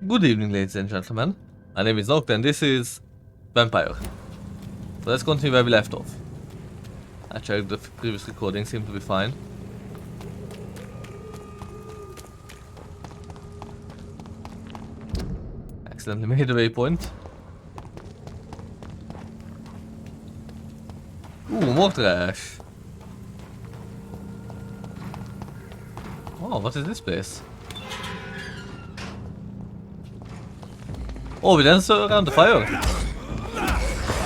Good evening, ladies and gentlemen. My name is Nocta and this is Vampyr. So let's continue where we left off. Actually, the previous recording seemed to be fine. Accidentally made a waypoint. Ooh, more trash. Oh, what is this place? Oh, we dance around the fire.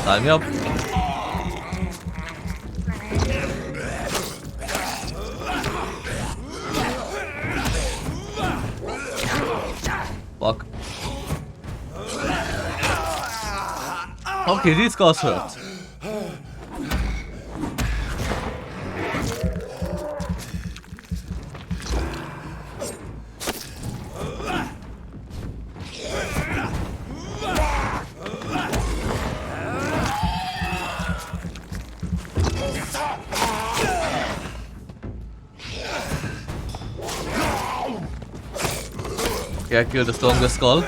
Sign me up. Fuck. Okay, these guys hurt. Okay, I killed the strongest skull.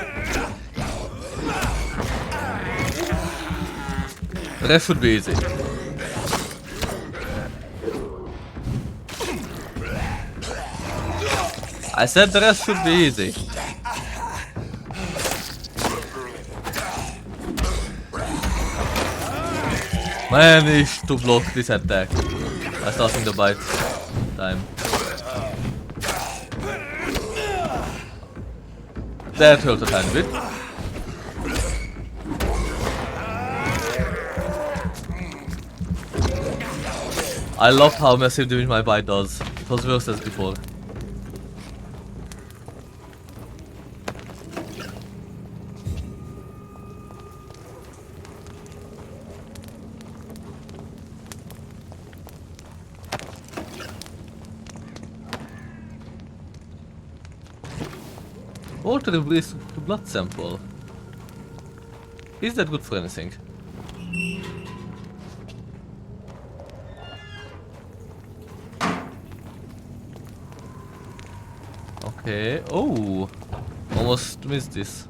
The rest should be easy. I said the rest should be easy. Managed to block this attack by starting the bite time. That hurt a tiny bit. I love how massive damage my bite does. It was worse as before. Water release blood sample. Is that good for anything? Okay. Oh, almost missed this.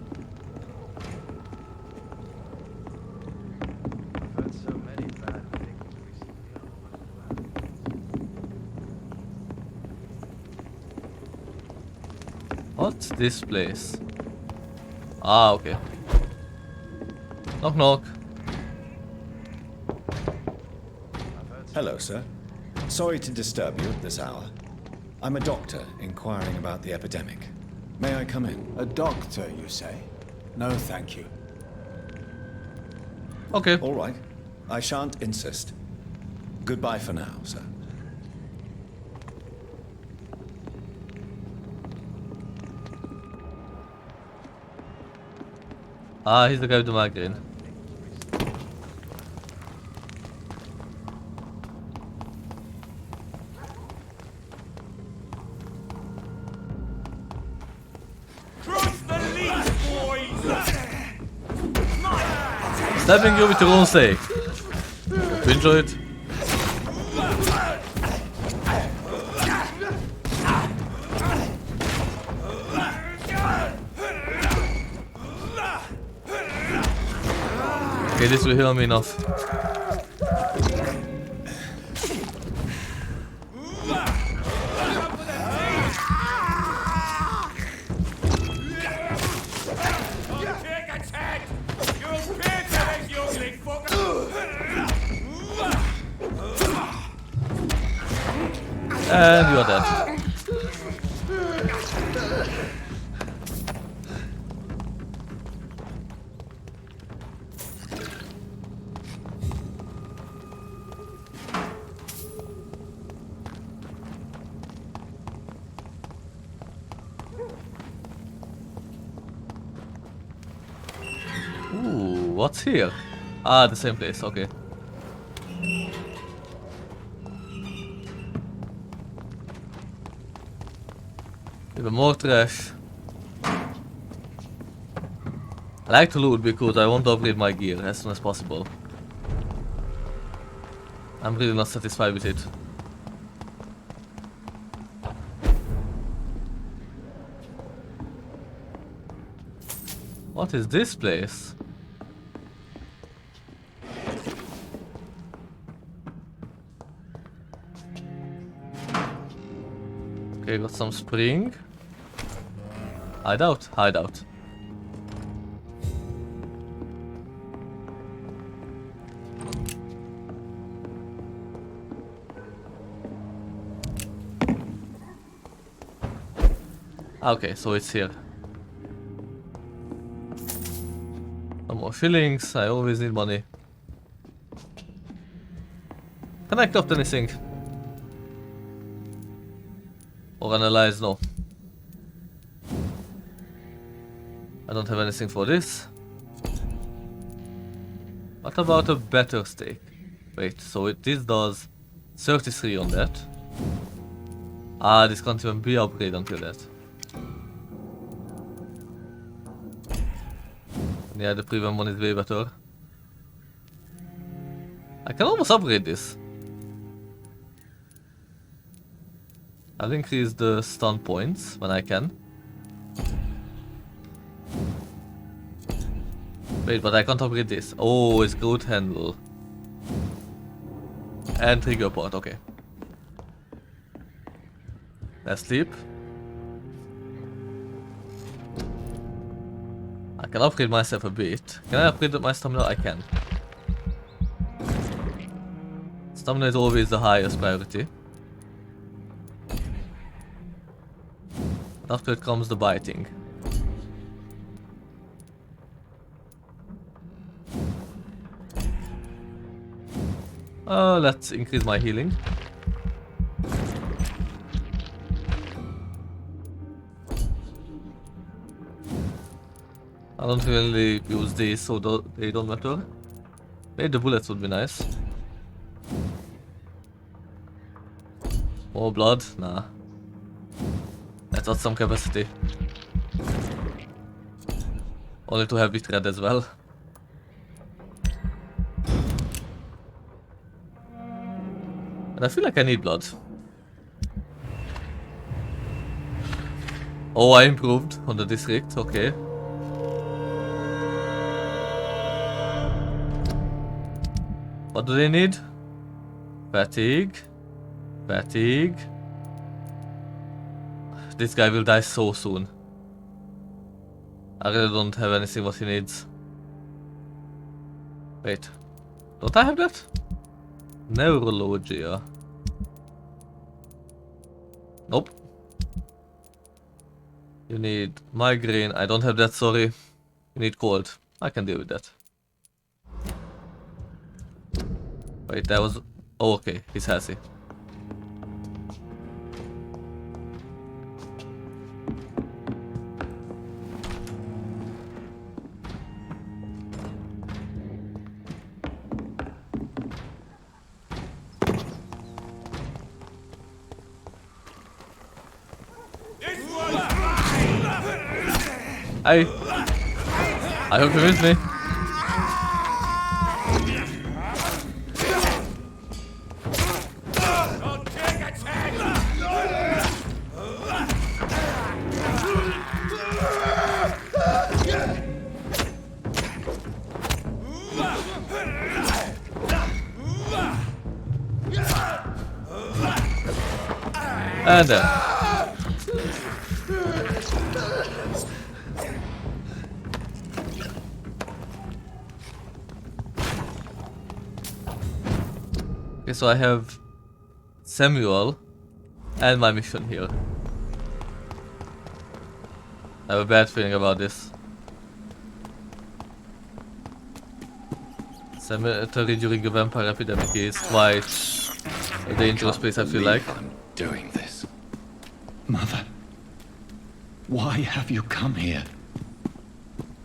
What's this place? Ah, okay. Knock knock. Hello, sir. Sorry to disturb you at this hour. I'm a doctor inquiring about the epidemic. May I come in? A doctor, you say? No, thank you. Okay. All right. I shan't insist. Goodbye for now, sir. Ah, he's the guy with the migraine. Stabbing you with your own sake. Hope you enjoy it. Okay, this will heal me enough. And you are dead. Ooh, what's here? Ah, the same place, okay. Even more trash. I like to loot because I want to upgrade my gear as soon as possible. I'm really not satisfied with it. What is this place? Okay, got some spring. Hideout, hideout. Okay, so it's here. No more fillings, I always need money. Can I craft anything? Or analyze? No. I don't have anything for this. What about a better steak? Wait, so this does 33 on that. Ah, this can't even be upgraded until that. Yeah, the premium one is way better. I can almost upgrade this. I'll increase the stun points when I can. Wait, but I can't upgrade this. Oh, it's growth handle. And trigger port, okay. Let's sleep. I can upgrade myself a bit. Can I upgrade my stamina? I can. Stamina is always the highest priority. After it comes the biting. Let's increase my healing. I don't really use these, so they don't matter. Maybe the bullets would be nice. More blood? Nah. That's not some capacity. Only to have it red as well. And I feel like I need blood. Oh, I improved on the district, okay. What do they need? Fatigue. Fatigue. This guy will die so soon. I really don't have anything what he needs. Wait. Don't I have that? Neurologia. Nope. You need migraine. I don't have that, sorry. You need cold. I can deal with that. Wait, that was... Oh, okay. He's healthy. Hi. I hope you miss me. And then. Okay, so I have Samuel and my mission here. I have a bad feeling about this. Cemetery during a vampire epidemic is quite a dangerous place, I feel like. I'm doing this. Mother, why have you come here?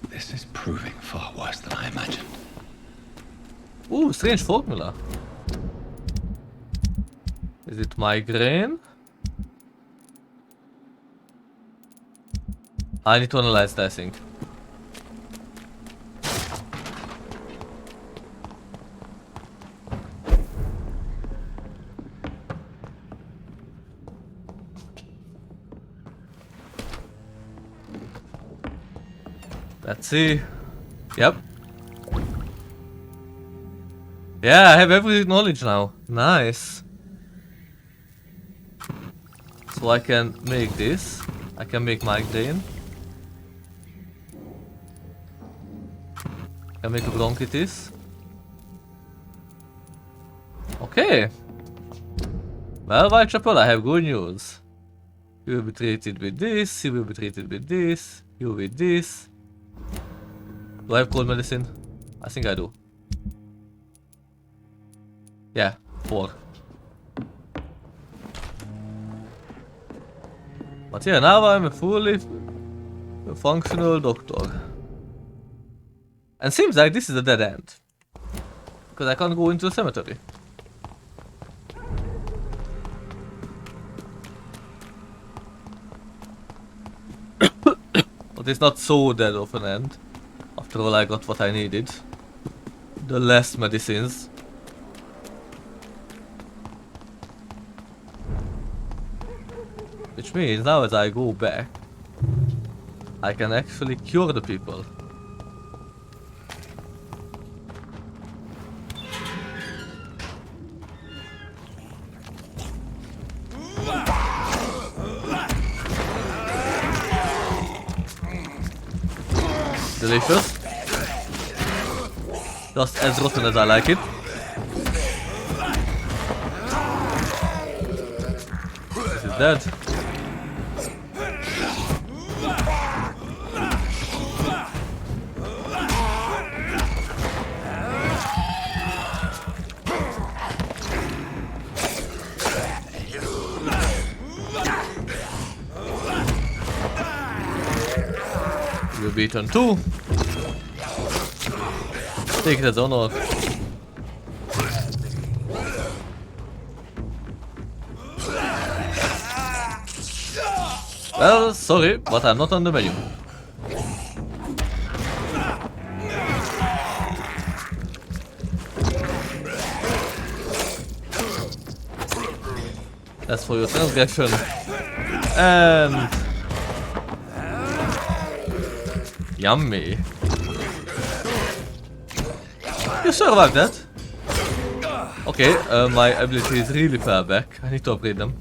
This is proving far worse than I imagined. Ooh, strange formula. Is it migraine? I need to analyze that, I think. Let's see. Yep. Yeah, I have every knowledge now. Nice. So I can make this. I can make migraine. I can make a bronchitis. Okay. Well, Whitechapel, I have good news. You will be treated with this, you will be treated with this, you with this. Do I have cold medicine? I think I do. Yeah, 4. But yeah, now I'm a fully functional doctor. And seems like this is a dead end. Because I can't go into the cemetery. But it's not so dead of an end. After all, I got what I needed. The less medicines. Which means now as I go back, I can actually cure the people. Delicious. Just as rotten as I like it. This is dead. You're beaten too. Take it as honor. Well, sorry, but I'm not on the menu. That's for your transgression. And yummy. You survived that. Okay, my ability is really far back. I need to upgrade them.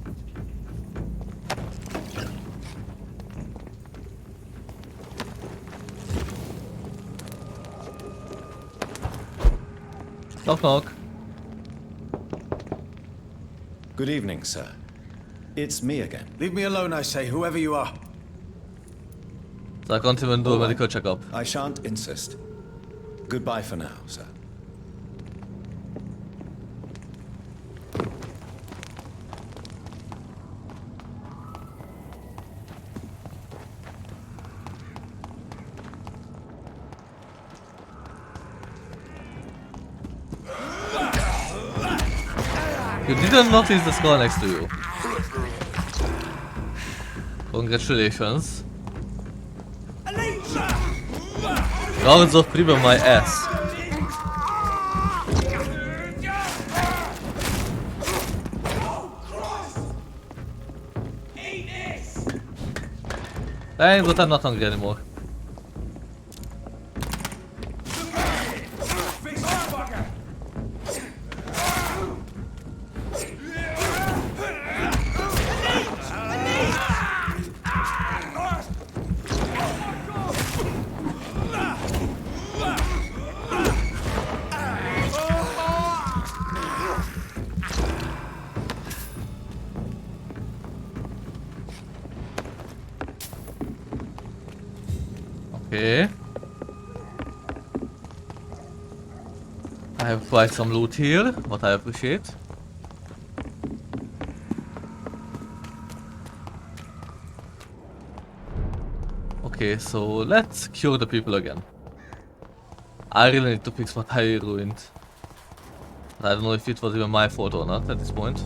Knock knock. Good evening, sir. It's me again. Leave me alone, I say, whoever you are. So I can't even do a medical checkup. I shan't insist. Goodbye for now, sir. You didn't notice the skull next to you. Congratulations. Guards of Priba my ass. Thanks, but I'm not hungry anymore. Okay. I have quite some loot here, what I appreciate. Okay, so let's cure the people again. I really need to fix what I ruined. But I don't know if it was even my fault or not at this point.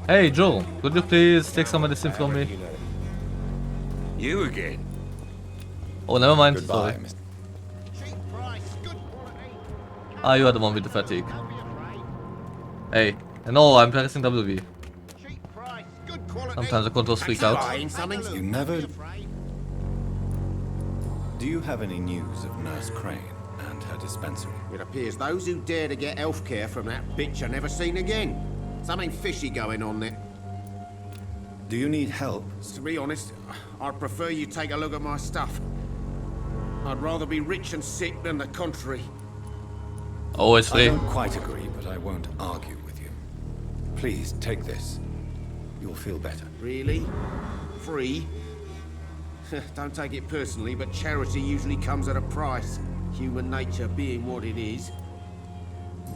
Hey Joe, could you please take some medicine from me? You again? Oh, never mind, Goodbye, sorry. Mr. Ah, you are the one with the fatigue. Hey, no, I'm pressing WB. Sometimes the controls freak out. You never... Do you have any news of Nurse Crane and her dispensary? It appears those who dare to get health care from that bitch are never seen again. Something fishy going on there. Do you need help? To be honest, I'd prefer you take a look at my stuff. I'd rather be rich and sick than the contrary. Always I free. don't quite agree, but I won't argue with you. Please, take this. You'll feel better. Really? Free? Don't take it personally, but charity usually comes at a price. Human nature being what it is.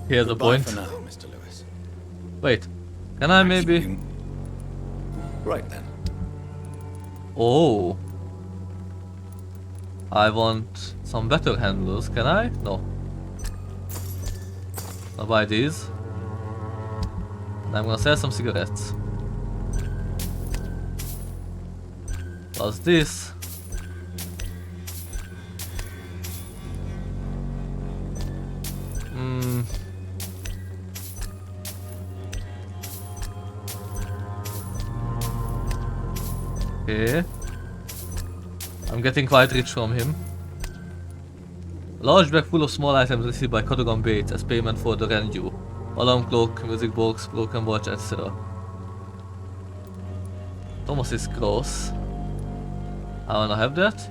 Here's the Goodbye point. for now, Mr. Lewis. Wait, can I maybe... You- Right then. Oh. I want some better handlers, can I? No. I'll buy these. And I'm gonna sell some cigarettes. Plus this. Okay. I'm getting quite rich from him. A large bag full of small items received by Cadogan Bates as payment for the rent due. Alarm clock, music box, broken watch, etc. Thomas's cross. I wanna have that.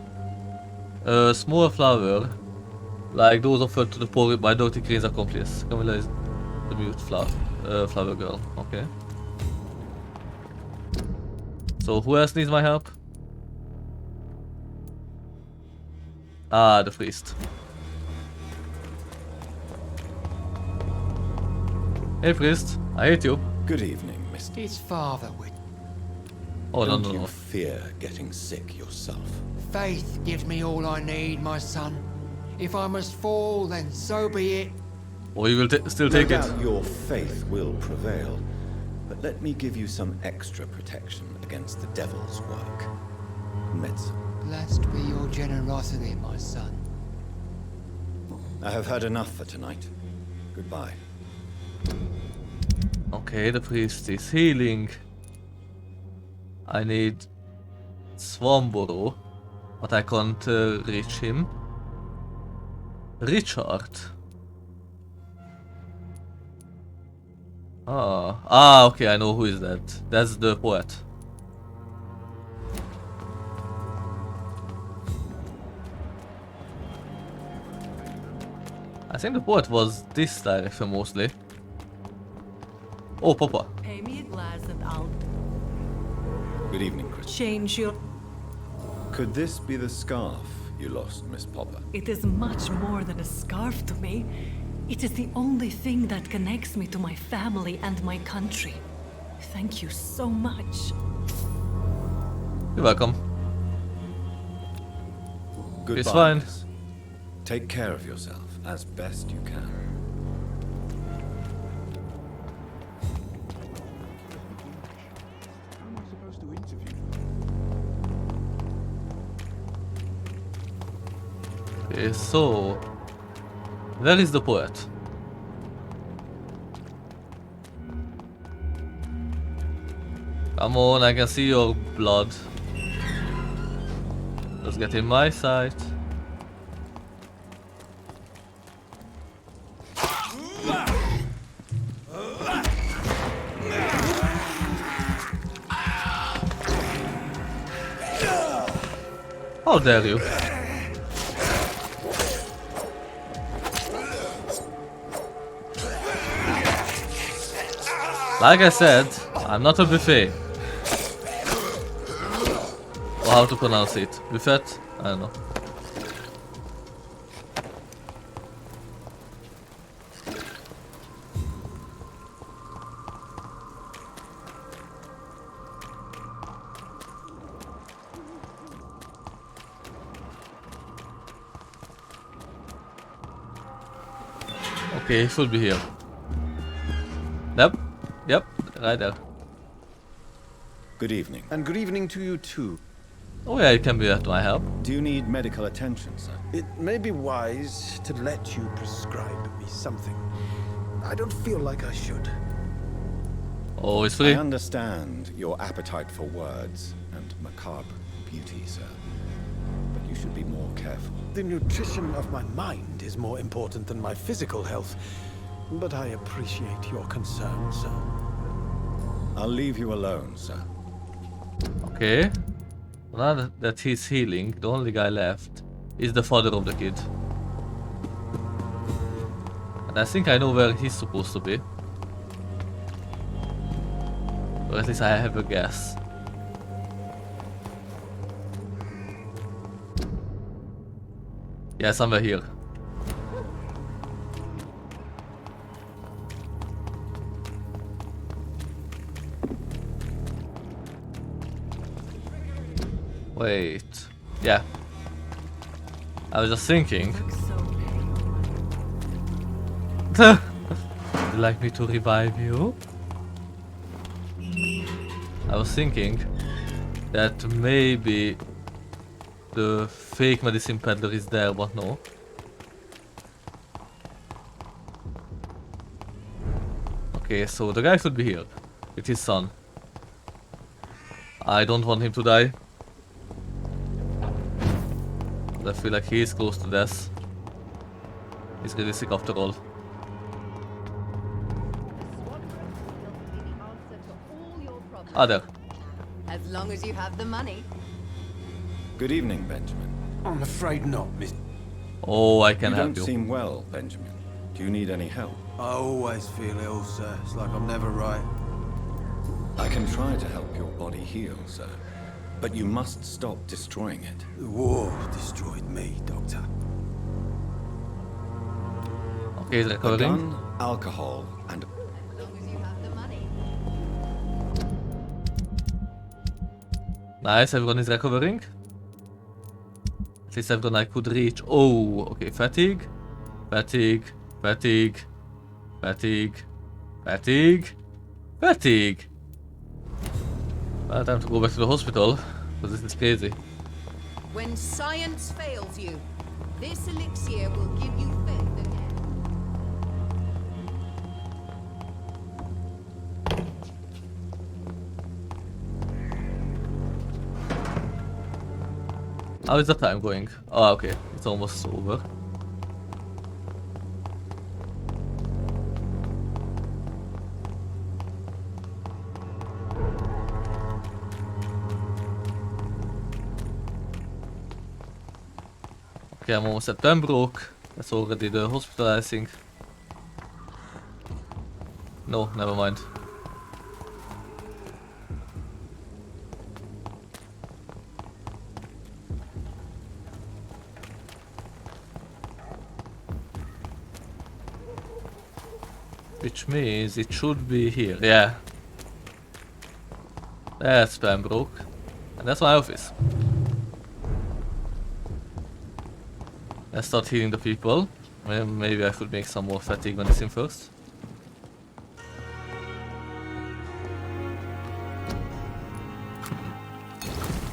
A small flower. Like those offered to the poor by Dorothy Crane's accomplice. Camilla is the mute flower girl. Okay. So who else needs my help? Ah, the priest. Hey priest, I hate you. Good evening, Mr. It's Father Whit. Oh no Don't no you no. fear getting sick yourself? Faith gives me all I need, my son. If I must fall, then so be it. Or you will still No take it. doubt your faith will prevail, but let me give you some extra protection against the devil's work. Medicine. Blessed be your generosity, my son. I have had enough for tonight. Goodbye. Okay, the priest is healing. I need Swamborough, but I can't reach him. Richard. Okay, I know who is that. That's the poet. I think the poet was this direction mostly. Oh, Papa. Pay me a glass and I'll Good evening, Chris. change your... Could this be the scarf you lost, Miss Popper? It is much more than a scarf to me. It is the only thing that connects me to my family and my country. Thank you so much. You're welcome. Goodbye. It's fine. Miss. Take care of yourself as best you can. Okay, so where is the poet? Come on, I can see your blood. Let's get in my sight. How dare you? Like I said, I'm not a buffet. Or how to pronounce it? Buffet? I don't know. Okay, it should be here. Yep, right there. Good evening. And good evening to you too. Oh yeah, it can be at my help. Do you need medical attention, sir? It may be wise to let you prescribe me something. I don't feel like I should. Oh, it's I free. understand your appetite for words and macabre beauty, sir. But you should be more careful. The nutrition of my mind is more important than my physical health. But I appreciate your concern, sir. I'll leave you alone, sir. Okay. Now that he's healing, the only guy left is the father of the kid. And I think I know where he's supposed to be. Or at least I have a guess. Yeah, somewhere here. Wait. Yeah. I was just thinking. Looks so Would you like me to revive you? I was thinking that maybe the fake medicine peddler is there, but no. Okay, so the guy should be here with his son. I don't want him to die. But I feel like he is close to death. He's really sick after all. Ah, there. As long as you have the money. Good evening, Benjamin. I'm afraid not, miss. Oh, I can You help don't you. seem well, Benjamin. Do you need any help? I always feel ill, sir. It's like I'm never right. I can try to help your body heal, sir. But you must stop destroying it. The war destroyed me, Doctor. Okay, he's A recovering. gun, alcohol, and As long as you have the money. Nice, everyone is recovering. At least everyone I could reach. Oh, okay, fatigue. Fatigue. Fatigue. Fatigue. Fatigue. Fatigue. Well, time to go back to the hospital, because this is crazy. When science fails you, this elixir will give you faith again. How is the time going? Oh, okay, it's almost over. Okay, I'm almost at Pembroke. That's already the hospital, I think. No, never mind. Which means it should be here, yeah. That's Pembroke. And that's my office. Let's start healing the people. Well, maybe I should make some more fatigue medicine first.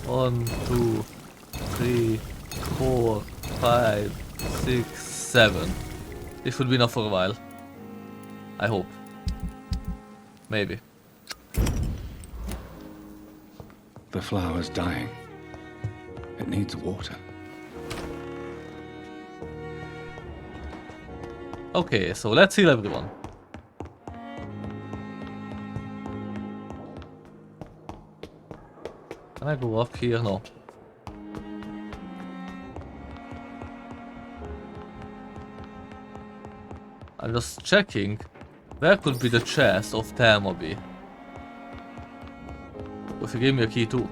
One, two, three, 4, 5, 6, 7. This should be enough for a while. I hope. Maybe. the flower's dying. It needs water. Okay, so let's heal everyone. Can I go up here? No. I'm just checking where could be the chest of Thermobby. If you give me a key too.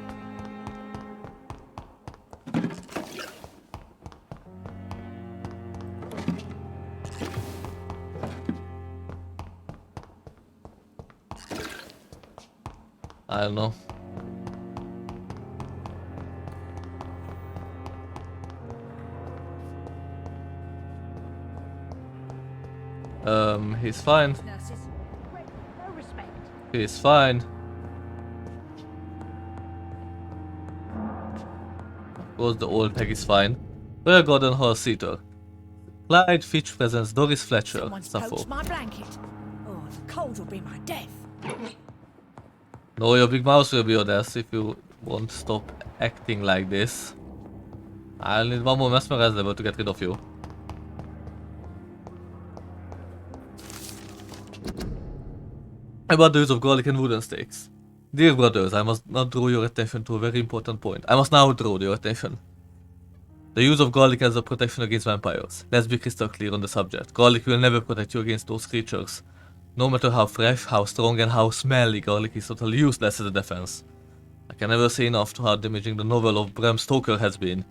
I don't know. He's fine. Nurses, no respect. He's fine. course, the old tag is fine. Royal Garden Horse Eater. Clyde Fitch presents Doris Fletcher. Someone's Sappho. poached my blanket. Oh, the cold will be my death. No, your big mouse will be your death if you won't stop acting like this. I'll need one more mesmerize level to get rid of you. About the use of garlic and wooden stakes. Dear brothers, I must now draw your attention to a very important point. I must now draw your attention. The use of garlic as a protection against vampires. Let's be crystal clear on the subject. Garlic will never protect you against those creatures. No matter how fresh, how strong and how smelly, garlic is totally useless as a defense. I can never say enough to how damaging the novel of Bram Stoker has been.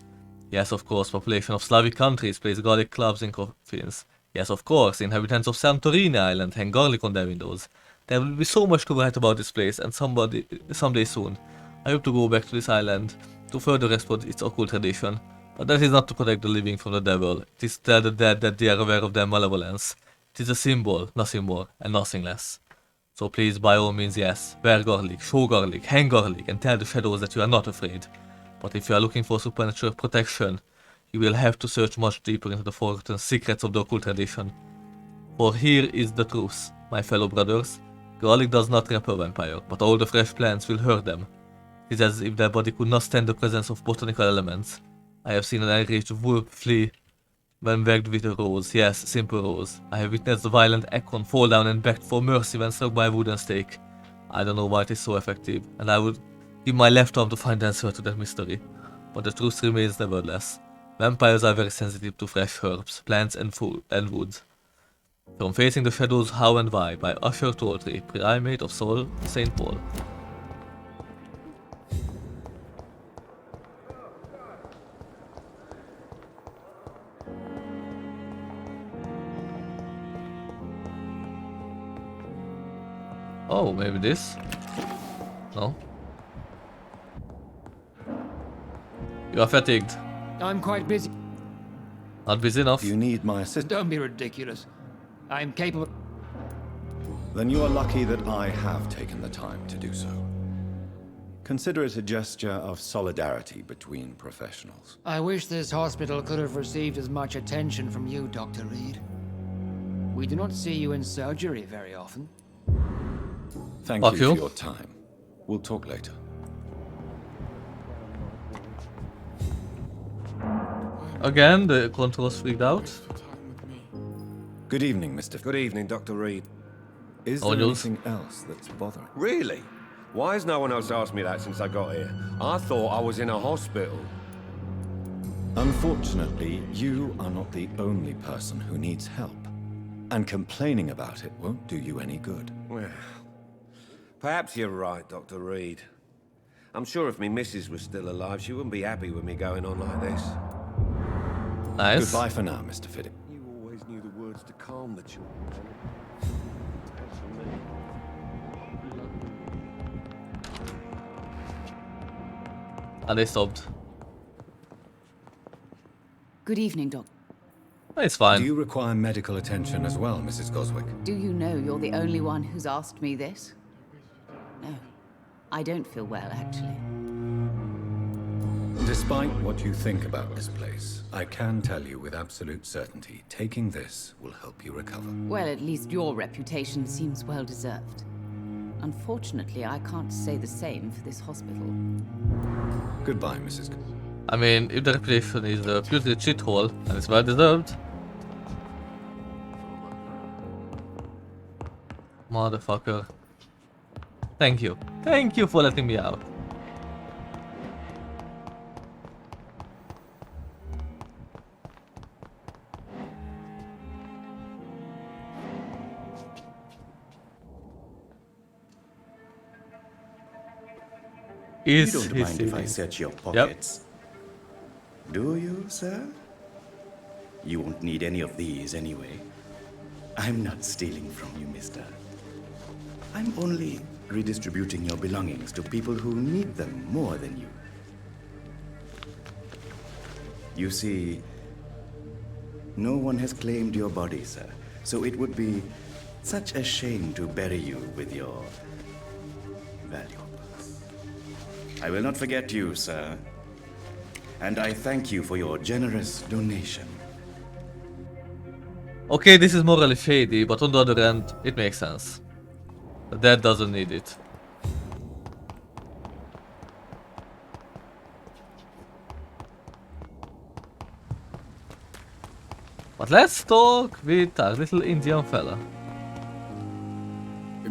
Yes, of course, population of Slavic countries place garlic clubs in coffins. Yes, of course, inhabitants of Santorini Island hang garlic on their windows. There will be so much to write about this place, and someday soon, I hope to go back to this island to further exploit its occult tradition. But that is not to protect the living from the devil. It is to tell the dead that they are aware of their malevolence. It is a symbol, nothing more, and nothing less. So please, by all means, yes, wear garlic, show garlic, hang garlic, and tell the shadows that you are not afraid. But if you are looking for supernatural protection, you will have to search much deeper into the forgotten secrets of the occult tradition. For here is the truth, my fellow brothers. Garlic does not repel vampire, but all the fresh plants will hurt them. It is as if their body could not stand the presence of botanical elements. I have seen an enraged wolf flee when wagged with a rose, yes, simple rose. I have witnessed the violent Ekon fall down and begged for mercy when struck by a wooden stake. I don't know why it is so effective, and I would give my left arm to find the answer to that mystery. But the truth remains nevertheless. Vampires are very sensitive to fresh herbs, plants and wood. From Facing the Shadows How and Why by Usher Toltri, Primate of Soul, St. Paul. Oh, maybe this? No? You are fatigued. I'm quite busy. Not busy enough. You need my assistance? Don't be ridiculous. I'm capable. Then you are lucky that I have taken the time to do so. Consider it a gesture of solidarity between professionals. I wish this hospital could have received as much attention from you, Dr. Reed. We do not see you in surgery very often. Thank you for your time. We'll talk later. Again, the controls freaked out. Good evening, Mr. Good evening, Dr. Reed. Is there anything else that's bothering? Really? Why has no one else asked me that since I got here? I thought I was in a hospital. Unfortunately, you are not the only person who needs help. And complaining about it won't do you any good. Well, perhaps you're right, Dr. Reed. I'm sure if me missus was still alive, she wouldn't be happy with me going on like this. Nice. Goodbye for now, Mr. Fiddick. You always knew the words to calm the children. And they stopped. Good evening, Doc. It's fine. Do you require medical attention as well, Mrs. Goswick? Do you know you're the only one who's asked me this? No. I don't feel well, actually. Despite what you think about this place, I can tell you with absolute certainty, taking this will help you recover. Well, at least your reputation seems well deserved. Unfortunately, I can't say the same for this hospital. Goodbye, Mrs. I mean, if the reputation is a putrid shithole, and it's well deserved. Motherfucker. Thank you. Thank you for letting me out. You don't mind if I search your pockets? Yep. Do you, sir? You won't need any of these anyway. I'm not stealing from you, mister. I'm only redistributing your belongings to people who need them more than you. You see, no one has claimed your body, sir, so it would be such a shame to bury you with your valuables. I will not forget you, sir. and I thank you for your generous donation. Okay, this is morally shady, but on the other hand, it makes sense. The dead doesn't need it. But let's talk with our little Indian fella.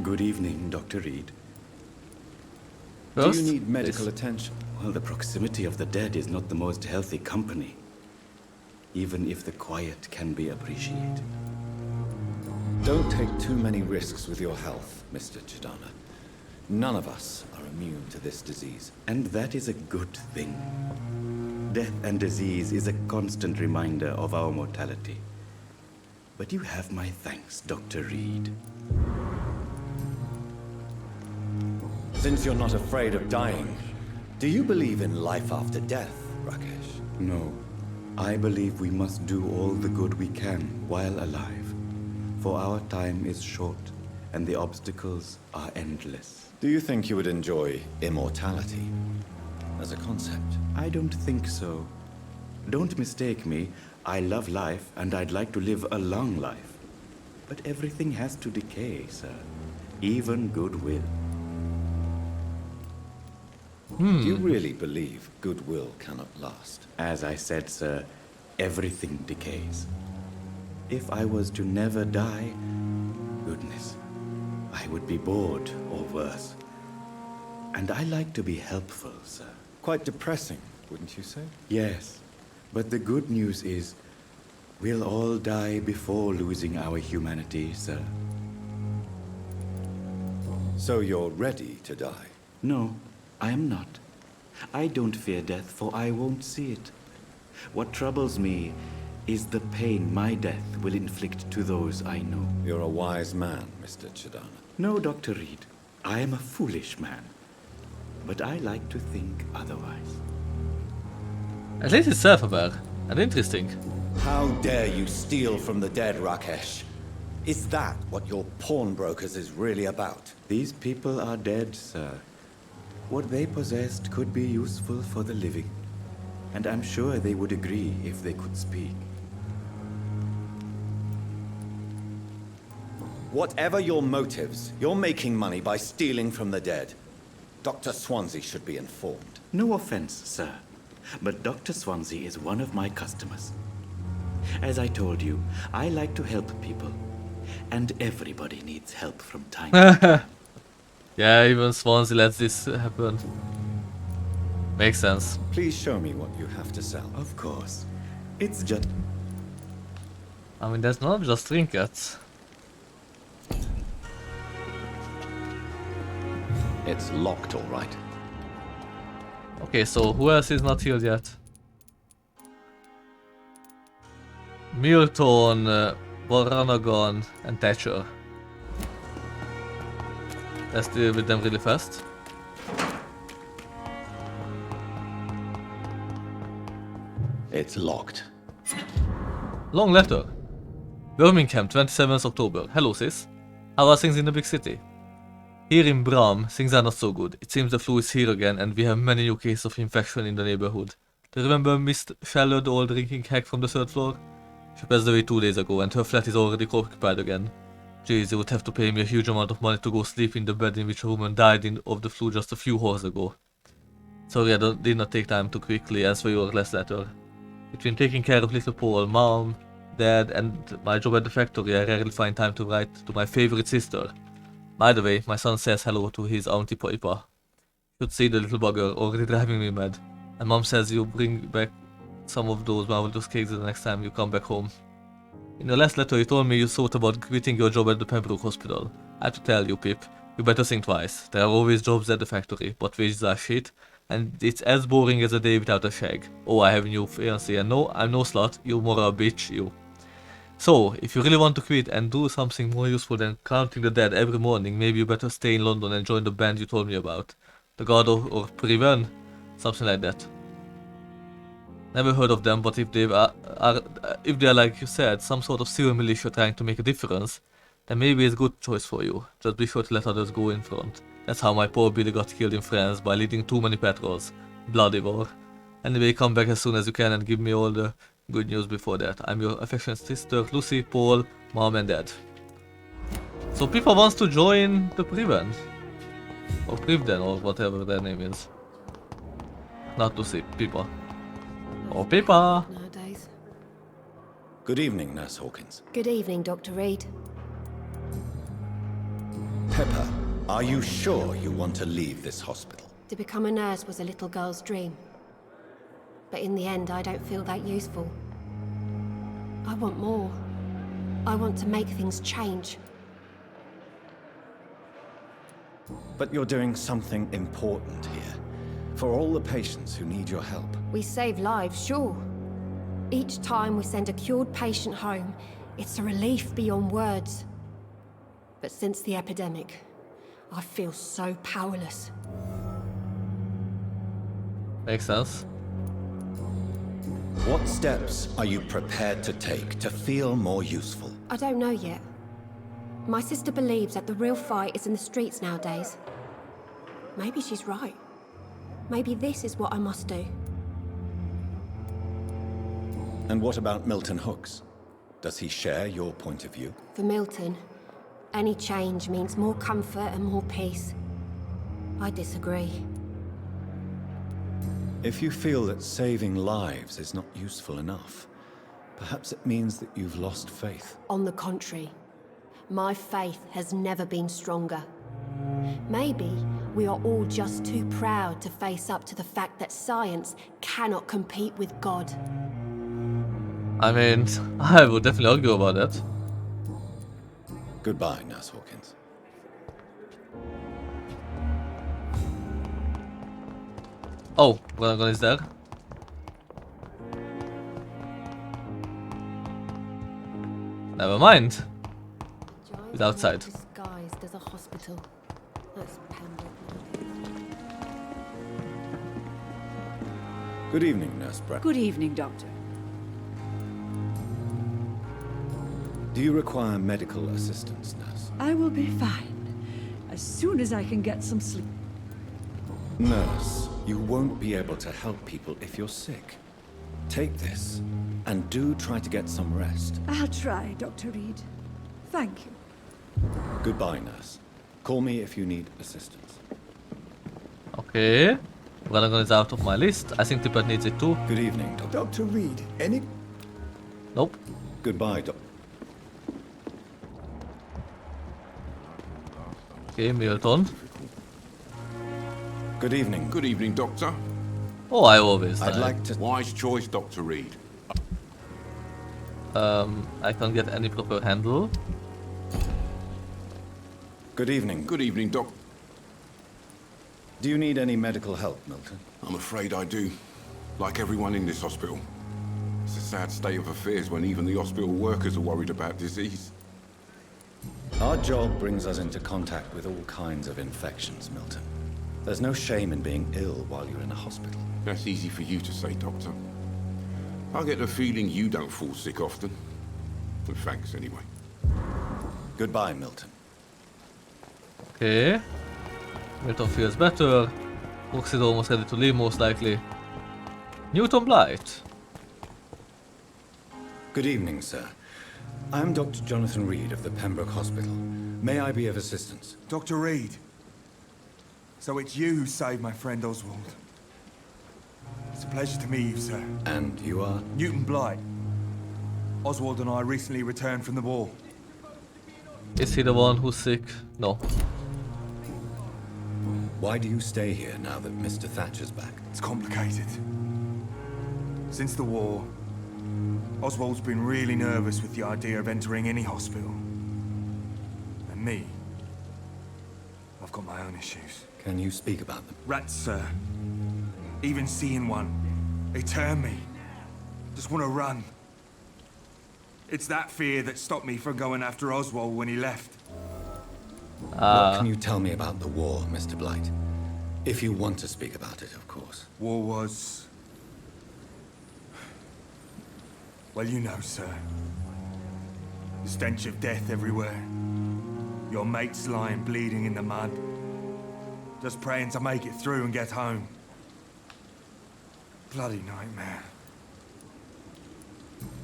Good evening, Dr. Reed. Do you need medical attention? Well, the proximity of the dead is not the most healthy company, even if the quiet can be appreciated. Don't take too many risks with your health, Mr. Chidana. None of us are immune to this disease. And that is a good thing. Death and disease is a constant reminder of our mortality. But you have my thanks, Dr. Reed. Since you're not afraid of dying, do you believe in life after death, Rakesh? No. I believe we must do all the good we can while alive. For our time is short, and the obstacles are endless. Do you think you would enjoy immortality as a concept? I don't think so. Don't mistake me. I love life, and I'd like to live a long life. But everything has to decay, sir. Even goodwill. Do you really believe goodwill cannot last? As I said, sir, everything decays. If I was to never die, goodness, I would be bored or worse. And I like to be helpful, sir. Quite depressing, wouldn't you say? Yes, but the good news is we'll all die before losing our humanity, sir. So you're ready to die? No, I am not. I don't fear death, for I won't see it. What troubles me is the pain my death will inflict to those I know. You're a wise man, Mr. Chidana. No, Dr. Reed. I am a foolish man. But I like to think otherwise. At least it's self-aware and interesting. How dare you steal from the dead, Rakesh? Is that what your pawnbrokers is really about? These people are dead, sir. What they possessed could be useful for the living. And I'm sure they would agree if they could speak. Whatever your motives, you're making money by stealing from the dead. Dr. Swansea should be informed. No offense, sir. But Dr. Swansea is one of my customers. As I told you, I like to help people. And everybody needs help from time to time. Yeah, even Swansea lets this happen. Makes sense. Please show me what you have to sell. Of course. It's just... I mean, that's not just trinkets. It's locked, all right. Okay, so who else is not healed yet? Milton, Baranagan, and Thatcher. Let's deal with them really fast. It's locked. Long letter. Birmingham, 27th October. Hello, sis. How are things in the big city? Here in Bram, things are not so good. It seems the flu is here again, and we have many new cases of infection in the neighborhood. Do you remember Miss Scheller, the old drinking hack from the 3rd floor? She passed away 2 days ago, and her flat is already occupied again. Jeez, you would have to pay me a huge amount of money to go sleep in the bed in which a woman died of the flu just a few hours ago. Sorry, I did not take time to quickly answer your last letter. Between taking care of little Paul, mom, dad, and my job at the factory, I rarely find time to write to my favorite sister. By the way, my son says hello to his auntie Papa. Should see the little bugger already driving me mad. And mom says you'll bring back some of those marvelous cakes the next time you come back home. In your last letter you told me you thought about quitting your job at the Pembroke hospital. I have to tell you, Pip, you better think twice. There are always jobs at the factory, but wages are shit, and it's as boring as a day without a shag. Oh, I have a new fiancé, and no, I'm no slut, you more a bitch, you. So, if you really want to quit and do something more useful than counting the dead every morning, maybe you better stay in London and join the band you told me about. The God or Priven? Something like that. Never heard of them, but if they are like you said, some sort of civil militia trying to make a difference, then maybe it's a good choice for you. Just be sure to let others go in front. That's how my poor Billy got killed in France, by leading too many patrols. Bloody war. Anyway, come back as soon as you can and give me all the good news before that. I'm your affectionate sister, Lucy, Paul, Mom and Dad. So Pippa wants to join the Prevent. Or Prevden, or whatever their name is. Not Lucy, Pippa. Oh, Pippa! Nowadays. Good evening, Nurse Hawkins. Good evening, Dr. Reed. Pepper, are you sure you want to leave this hospital? To become a nurse was a little girl's dream. But in the end, I don't feel that useful. I want more. I want to make things change. But you're doing something important here. For all the patients who need your help. We save lives, sure. Each time we send a cured patient home, it's a relief beyond words. But since the epidemic, I feel so powerless. Makes sense. What steps are you prepared to take to feel more useful? I don't know yet. My sister believes that the real fight is in the streets nowadays. Maybe she's right. Maybe this is what I must do. And what about Milton Hooks? Does he share your point of view? For Milton, any change means more comfort and more peace. I disagree. If you feel that saving lives is not useful enough, perhaps it means that you've lost faith. On the contrary, my faith has never been stronger. Maybe we are all just too proud to face up to the fact that science cannot compete with God. I mean, I would definitely argue about that. Goodbye, Nurse Hawkins. Oh, Dragon is there. Never mind. He's outside. Disguised as a hospital. That's Pembroke. Good evening, Nurse Brett. Good evening, Doctor. Do you require medical assistance, Nurse? I will be fine. As soon as I can get some sleep. Nurse, you won't be able to help people if you're sick. Take this, and do try to get some rest. I'll try, Dr. Reed. Thank you. Goodbye, Nurse. Call me if you need assistance. Okay. Dragon is out of my list. I think Tippett needs it too. Good evening, Doctor. Dr. Reed, any... Nope. Goodbye, Doctor. Okay, Milton. Good evening. Good evening, Doctor. Oh, I always I'd like to... Wise choice, Dr. Reed. I can't get any proper handle. Good evening. Good evening, Doc. Do you need any medical help, Milton? I'm afraid I do. Like everyone in this hospital. It's a sad state of affairs when even the hospital workers are worried about disease. Our job brings us into contact with all kinds of infections, Milton. There's no shame in being ill while you're in a hospital. That's easy for you to say, Doctor. I get the feeling you don't fall sick often. But thanks anyway. Goodbye, Milton. Okay. Milton feels better. Brooks is almost ready to leave, most likely. Newton Blight. Good evening, sir. I'm Dr. Jonathan Reed of the Pembroke Hospital. May I be of assistance? Dr. Reed. So it's you who saved my friend Oswald. It's a pleasure to meet you, sir. And you are? Newton Blight. Oswald and I recently returned from the war. Is he the one who's sick? No. Why do you stay here now that Mr. Thatcher's back? It's complicated. Since the war, Oswald's been really nervous with the idea of entering any hospital. And me, I've got my own issues. Can you speak about them? Rats, sir. Even seeing one, they turn me. Just want to run. It's that fear that stopped me from going after Oswald when he left. What can you tell me about the war, Mr. Blight? If you want to speak about it, of course. War was... well, you know, sir. The stench of death everywhere. Your mates lying bleeding in the mud. Just praying to make it through and get home. bloody nightmare.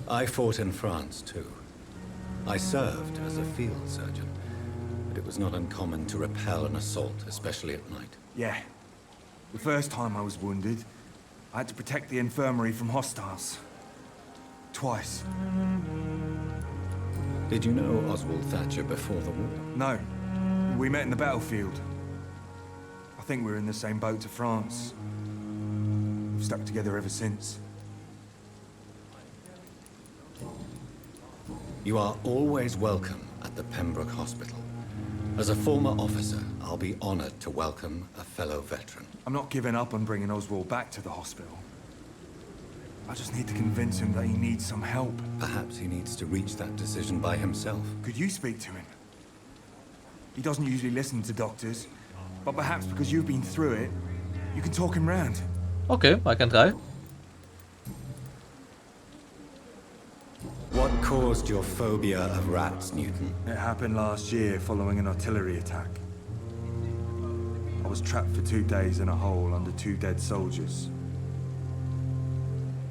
I fought in France, too. I served as a field surgeon, but it was not uncommon to repel an assault, especially at night. Yeah. The first time I was wounded, I had to protect the infirmary from hostiles. Twice. Did you know Oswald Thatcher before the war? No. We met in the battlefield. I think we were in the same boat to France. We've stuck together ever since. You are always welcome at the Pembroke Hospital. As a former officer, I'll be honored to welcome a fellow veteran. I'm not giving up on bringing Oswald back to the hospital. I just need to convince him that he needs some help. Perhaps he needs to reach that decision by himself. Could you speak to him? He doesn't usually listen to doctors, but perhaps because you've been through it, you can talk him round. Okay, I can try. What caused your phobia of rats, Newton? It happened last year following an artillery attack. I was trapped for 2 days in a hole under 2 dead soldiers.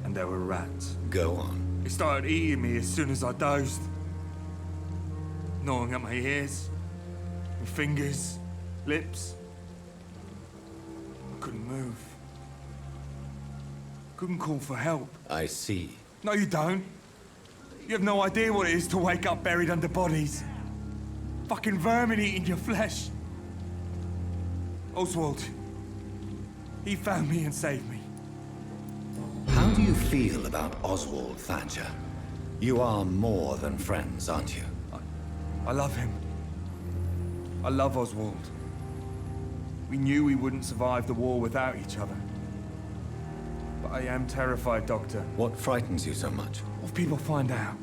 And there were rats. Go on. It started eating me as soon as I dozed. Gnawing at my ears, my fingers, lips. I couldn't move. Couldn't call for help. I see. No, you don't. You have no idea what it is to wake up buried under bodies. Fucking vermin eating your flesh. Oswald. He found me and saved me. How do you feel about Oswald Thatcher? You are more than friends, aren't you? I love him. I love Oswald. We knew we wouldn't survive the war without each other. But I am terrified, Doctor. What frightens you so much? What if people find out?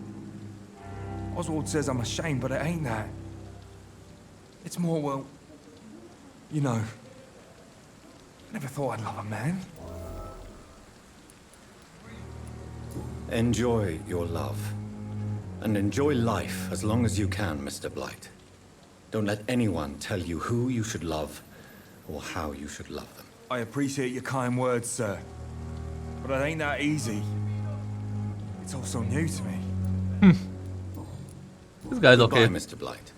Oswald says I'm ashamed, but it ain't that. It's more, well, you know. I never thought I'd love a man. Enjoy your love. And enjoy life as long as you can, Mr. Blight. Don't let anyone tell you who you should love or how you should love them. I appreciate your kind words, sir. But it ain't that easy. It's all so new to me. This guy's okay. Goodbye, Mr. Blight.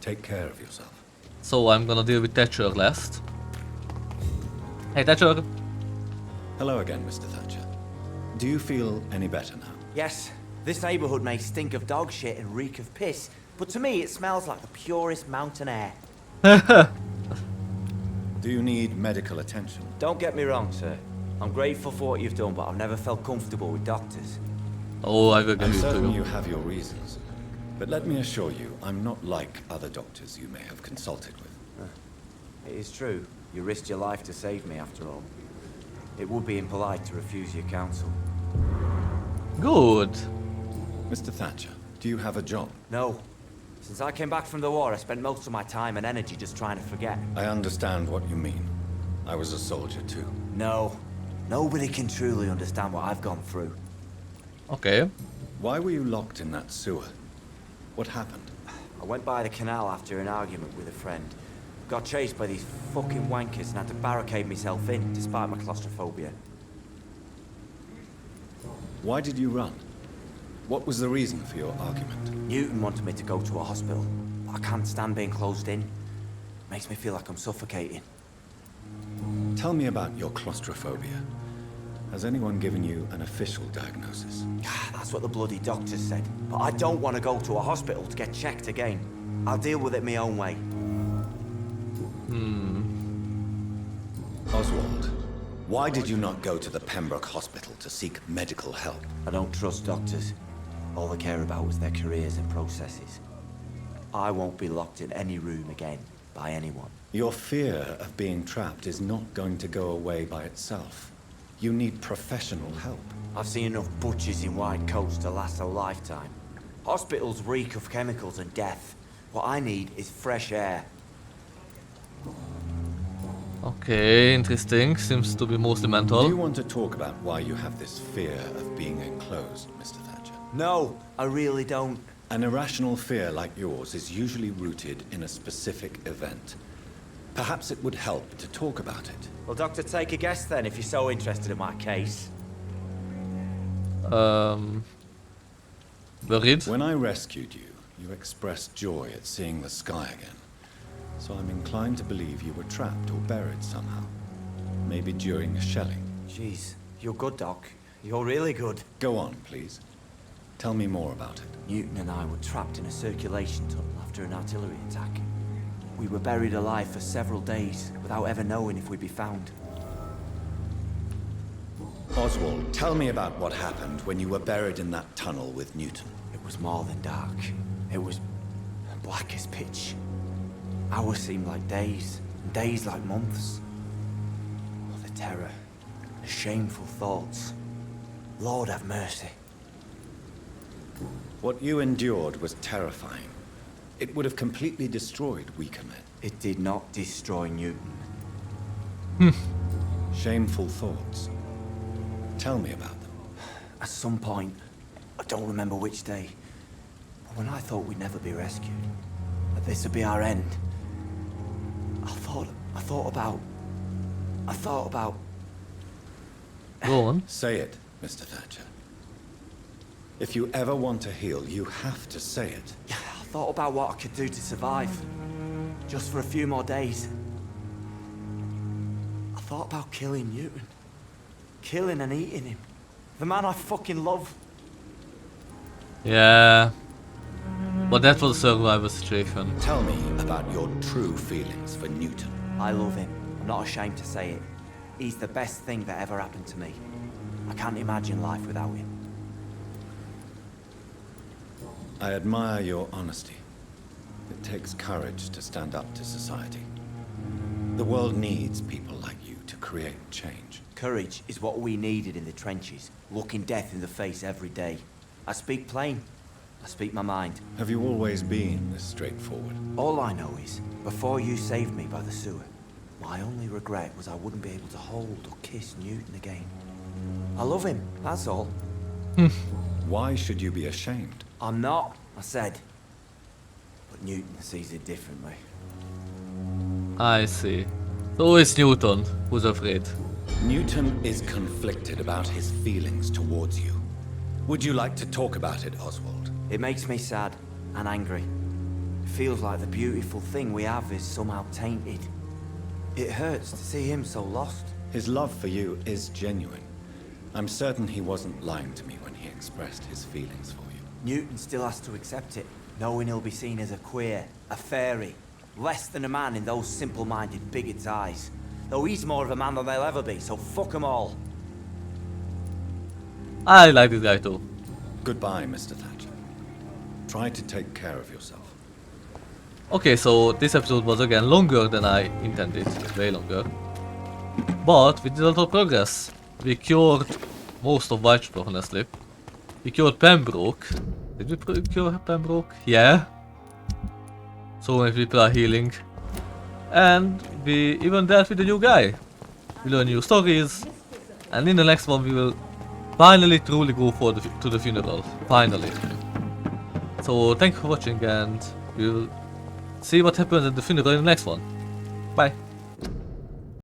Take care of yourself. So I'm gonna deal with Thatcher last. Hey Thatcher! Hello again, Mr. Thatcher. Do you feel any better now? Yes. This neighborhood may stink of dog shit and reek of piss, but to me it smells like the purest mountain air. Do you need medical attention? Don't get me wrong, sir. I'm grateful for what you've done, but I've never felt comfortable with doctors. Oh, I will give I'm you certain to you have your reasons. But let me assure you, I'm not like other doctors you may have consulted with. It is true. You risked your life to save me, after all. It would be impolite to refuse your counsel. Good. Mr. Thatcher, do you have a job? No. Since I came back from the war, I spent most of my time and energy just trying to forget. I understand what you mean. I was a soldier too. No. Nobody can truly understand what I've gone through. Okay. Why were you locked in that sewer? What happened? I went by the canal after an argument with a friend. Got chased by these fucking wankers and had to barricade myself in, despite my claustrophobia. Why did you run? What was the reason for your argument? Newton wanted me to go to a hospital, but I can't stand being closed in. Makes me feel like I'm suffocating. Tell me about your claustrophobia. Has anyone given you an official diagnosis? That's what the bloody doctors said. But I don't want to go to a hospital to get checked again. I'll deal with it my own way. Oswald, why did you not go to the Pembroke Hospital to seek medical help? I don't trust doctors. All they care about is their careers and processes. I won't be locked in any room again by anyone. Your fear of being trapped is not going to go away by itself. You need professional help. I've seen enough butchers in white coats to last a lifetime. Hospitals reek of chemicals and death. What I need is fresh air. Okay, interesting. Seems to be mostly mental. Do you want to talk about why you have this fear of being enclosed, Mr. Thatcher? No, I really don't. An irrational fear like yours is usually rooted in a specific event. Perhaps it would help to talk about it. Well, Doctor, take a guess then if you're so interested in my case. Worried? When I rescued you, you expressed joy at seeing the sky again. So I'm inclined to believe you were trapped or buried somehow. Maybe during a shelling. Jeez, you're good, Doc. You're really good. Go on, please. Tell me more about it. Newton and I were trapped in a circulation tunnel after an artillery attack. We were buried alive for several days without ever knowing if we'd be found. Oswald, tell me about what happened when you were buried in that tunnel with Newton. It was more than dark. It was black as pitch. Hours seemed like days, and days like months. Oh, the terror, the shameful thoughts. Lord have mercy. What you endured was terrifying. It would have completely destroyed weaker men. It did not destroy Newton. Shameful thoughts. Tell me about them. At some point, I don't remember which day, but when I thought we'd never be rescued, that this would be our end, I thought about... Go on. Say it, Mr. Thatcher. If you ever want to heal, you have to say it. I thought about what I could do to survive. Just for a few more days. I thought about killing Newton. Killing and eating him. The man I fucking love. Yeah. But that was a survival situation. Tell me about your true feelings for Newton. I love him. I'm not ashamed to say it. He's the best thing that ever happened to me. I can't imagine life without him. I admire your honesty. It takes courage to stand up to society. The world needs people like you to create change. Courage is what we needed in the trenches, looking death in the face every day. I speak plain. I speak my mind. Have you always been this straightforward? All I know is, before you saved me by the sewer, my only regret was I wouldn't be able to hold or kiss Newton again. I love him, that's all. Why should you be ashamed? I'm not, I said. But Newton sees it differently. I see. So it's Newton who's afraid. Newton is conflicted about his feelings towards you. Would you like to talk about it, Oswald? It makes me sad and angry. It feels like the beautiful thing we have is somehow tainted. It hurts to see him so lost. His love for you is genuine. I'm certain he wasn't lying to me when he expressed his feelings for you. Newton still has to accept it, knowing he'll be seen as a queer, a fairy, less than a man in those simple-minded bigots' eyes. Though he's more of a man than they'll ever be, so fuck them all. I like this guy too. Goodbye, Mr. Thatcher. Try to take care of yourself. Okay, so this episode was again longer than I intended, way longer. But we did a lot of progress. We cured most of Whitechapel, honestly. We cured Pembroke. Did we cure Pembroke? Yeah. So many people are healing. And we even dealt with a new guy. We learn new stories. And in the next one we will finally truly go for to the funeral. Finally. So thank you for watching and we'll see what happens at the funeral in the next one. Bye.